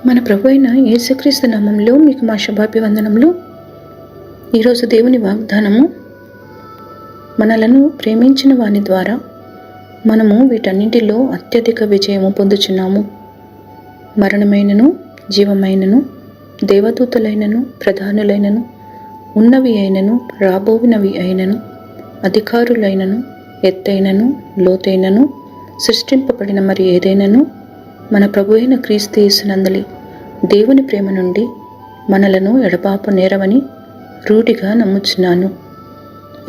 మన ప్రభు అయిన యేసుక్రీస్తు నామంలో మీకు మా శుభాభివందనములు. ఈరోజు దేవుని వాగ్దానము, మనలను ప్రేమించిన వాని ద్వారా మనము వీటన్నింటిలో అత్యధిక విజయము పొందుచున్నాము. మరణమైనను జీవమైనను దేవదూతలైనను ప్రధానులైనను ఉన్నవి అయినను రాబోవినవి అయినను అధికారులైనను ఎత్తైనను లోతైనను సృష్టింపబడిన మరి ఏదైనను మన ప్రభు అయిన క్రీస్తు యేసునందలి దేవుని ప్రేమ నుండి మనలను ఎడబాపు నేరవని రూఢిగా నమ్ముచున్నాను.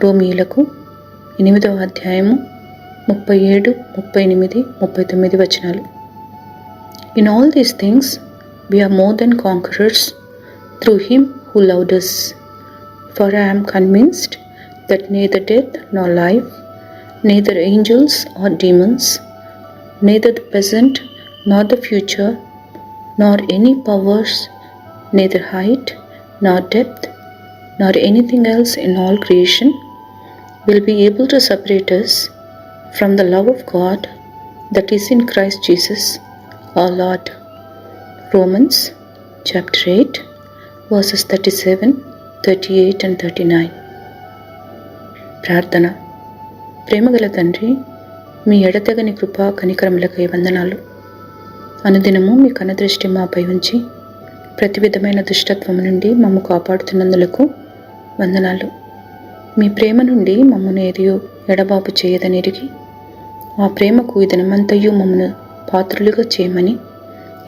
రోమీయులకు 8వ అధ్యాయము 37, 38, 39 వచనాలు. In all these things we are more than conquerors through him who loved us. For I am convinced that neither death nor life, neither angels or demons, neither the present nor the future, nor any powers, neither height nor depth, nor anything else in all creation will be able to separate us from the love of God that is in Christ Jesus our Lord. Romans chapter 8 verses 37, 38 and 39. ప్రార్థన. ప్రేమగల తండ్రి, మీ ఎడతెగని కృపా కనికరములకై వందనాలు. అనుదినము మీ కనుదృష్టి మాపై ఉంచి ప్రతి విధమైన దుష్టత్వము నుండి మమ్ము కాపాడుతున్నందులకు వందనాలు. మీ ప్రేమ నుండి మమ్మను ఏదియో ఎడబాపు చేయదనిరిగి ఆ ప్రేమకు ఈ దినమంతయు మమ్మను పాత్రులుగా చేయమని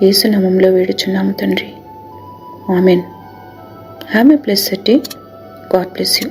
యేసు నామములో వేడుచున్నాము తండ్రి. Amen. Have a blessed day. God bless you.